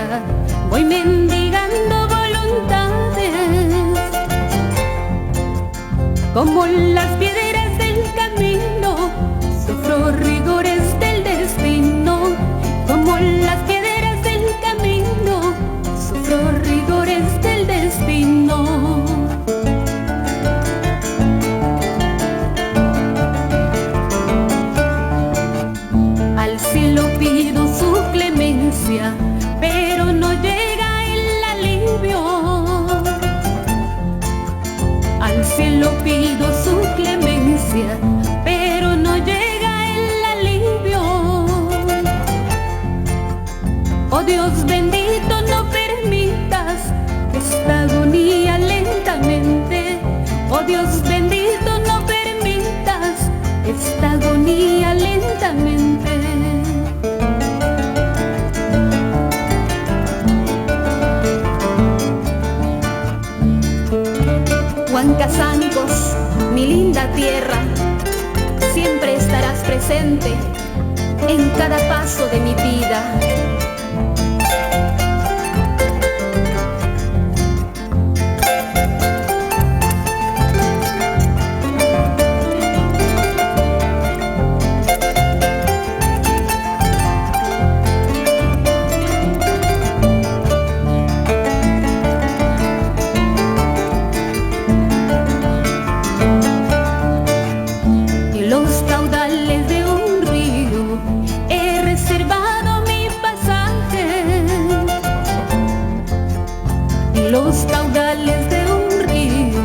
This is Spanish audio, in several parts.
vida voy mendigando voluntades, como las piedras del camino, sufro rigores del destino, como las piedras del camino, sufro rigores del destino. Al cielo pido su clemencia, pero no llega el alivio. Al cielo pido su clemencia, pero no llega el alivio. Oh Dios bendito, no permitas esta agonía lentamente. Oh Dios bendito, no permitas esta agonía lentamente. Huancazancos, mi linda tierra, siempre estarás presente en cada paso de mi vida. Los caudales de un río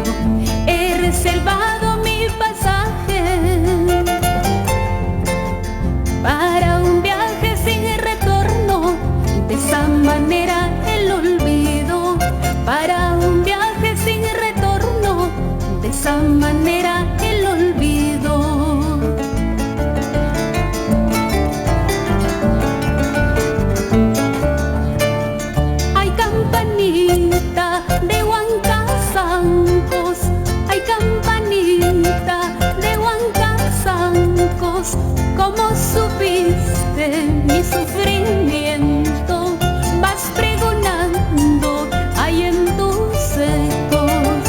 he reservado mi pasaje para un viaje sin retorno, de esa manera el olvido, para un viaje sin retorno, de esa manera el olvido. Hay campanita de Huancazancos, hay campanita de Huancazancos, ¿cómo supiste mi sufrimiento? Vas pregonando ahí en tus ecos.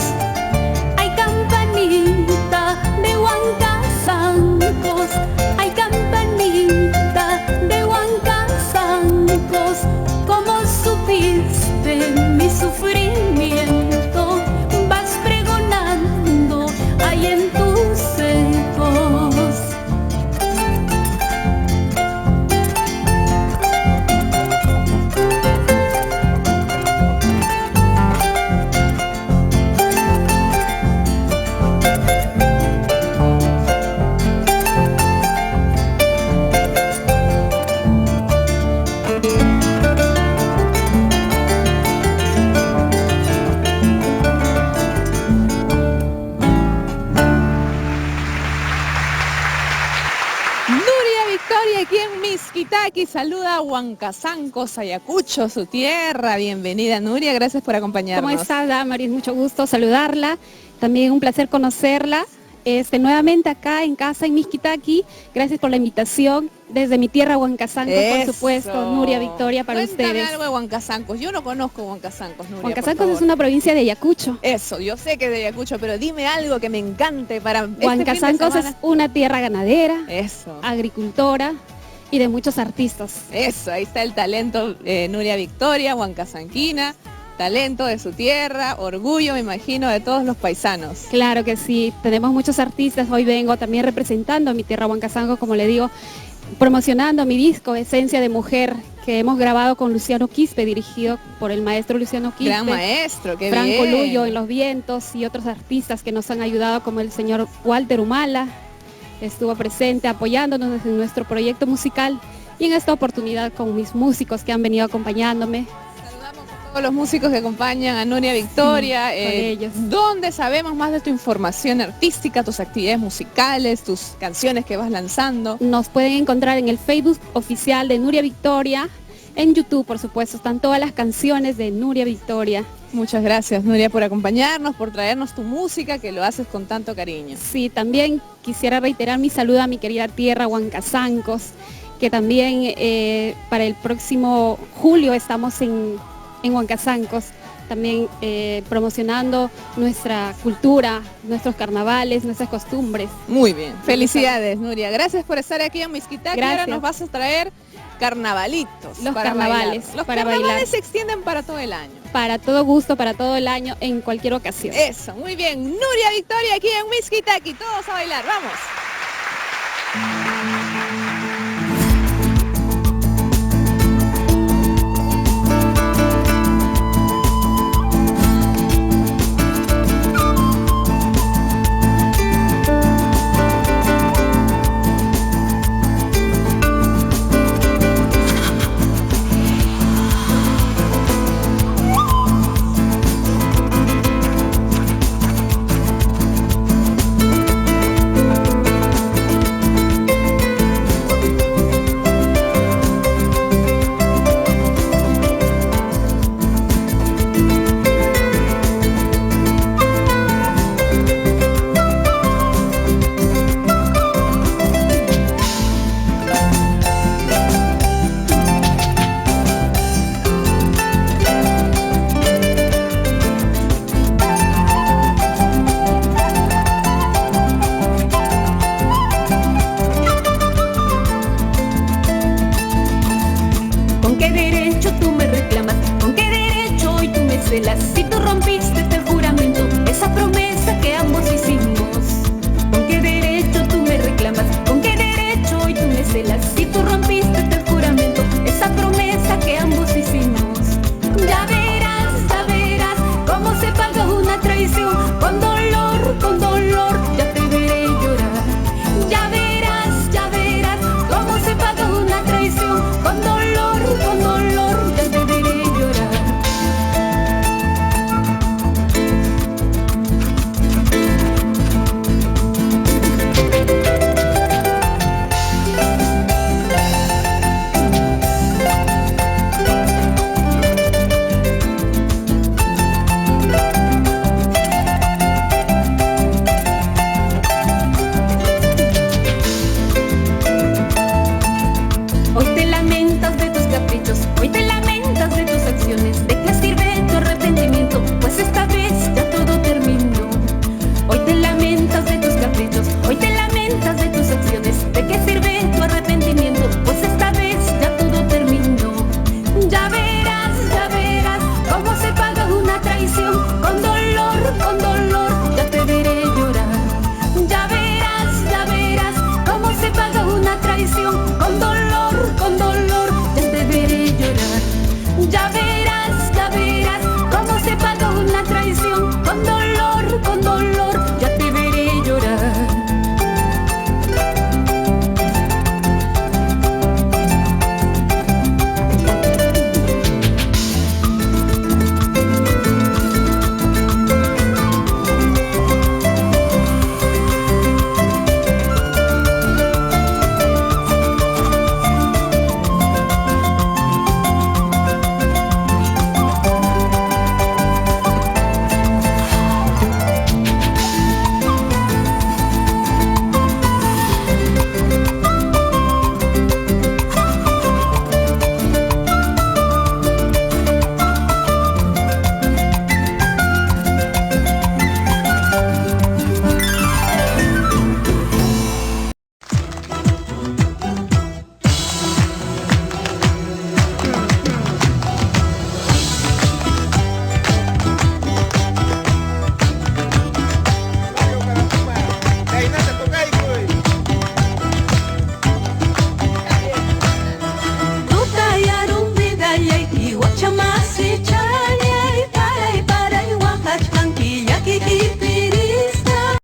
Hay campanita de Huancazancos, hay campanita de Huancazancos, ¿cómo supiste mi sufrimiento? Vas pregonando ahí en tus ecos. Aquí en Mixquitaqui saluda a Huancazancos, Ayacucho, su tierra. Bienvenida, Nuria, gracias por acompañarnos. ¿Cómo está, Damaris? Mucho gusto saludarla, también un placer conocerla. Nuevamente acá en casa en Mixquitaqui, gracias por la invitación desde mi tierra Huancazancos, por supuesto, Nuria Victoria, para ustedes. Algo de Huancazancos, yo no conozco Huancazancos, Nuria. Huancazancos es una provincia de Ayacucho. Eso, yo sé que es de Ayacucho, pero dime algo que me encante para Huancazancos es una tierra ganadera, eso, agricultora y de muchos artistas. Eso, ahí está el talento, Nuria Victoria, huancazanquina. Talento de su tierra, orgullo, me imagino, de todos los paisanos. Claro que sí, tenemos muchos artistas. Hoy vengo también representando a mi tierra Huancazancos, como le digo, promocionando mi disco Esencia de Mujer, que hemos grabado con Luciano Quispe, dirigido por el maestro Luciano Quispe. Gran maestro, qué Franco bien. Luyo en los vientos y otros artistas que nos han ayudado, como el señor Walter Humala, estuvo presente apoyándonos en nuestro proyecto musical, y en esta oportunidad con mis músicos que han venido acompañándome. Todos los músicos que acompañan a Nuria Victoria, sí, con ellos. ¿Dónde sabemos más de tu información artística, tus actividades musicales, tus canciones que vas lanzando? Nos pueden encontrar en el Facebook oficial de Nuria Victoria, en YouTube, por supuesto, están todas las canciones de Nuria Victoria. Muchas gracias, Nuria, por acompañarnos, por traernos tu música, que lo haces con tanto cariño. Sí, también quisiera reiterar mi saludo a mi querida tierra Huancazancos, que también para el próximo julio estamos en Huancazancos, también promocionando nuestra cultura, nuestros carnavales, nuestras costumbres. Muy bien, felicidades Nuria, gracias por estar aquí en Mixquitaqui. Ahora nos vas a traer carnavalitos. Los para carnavales. Bailar. Los para carnavales bailar. se extienden para todo el año. Para todo gusto, para todo el año, en cualquier ocasión. Eso, muy bien. Nuria Victoria aquí en Mixquitaqui, todos a bailar, vamos. Si tú rompiste el juramento, esa promesa que ambos hicimos, ¿con qué derecho tú me reclamas? ¿Con qué derecho hoy tú me celas? Si tú rompiste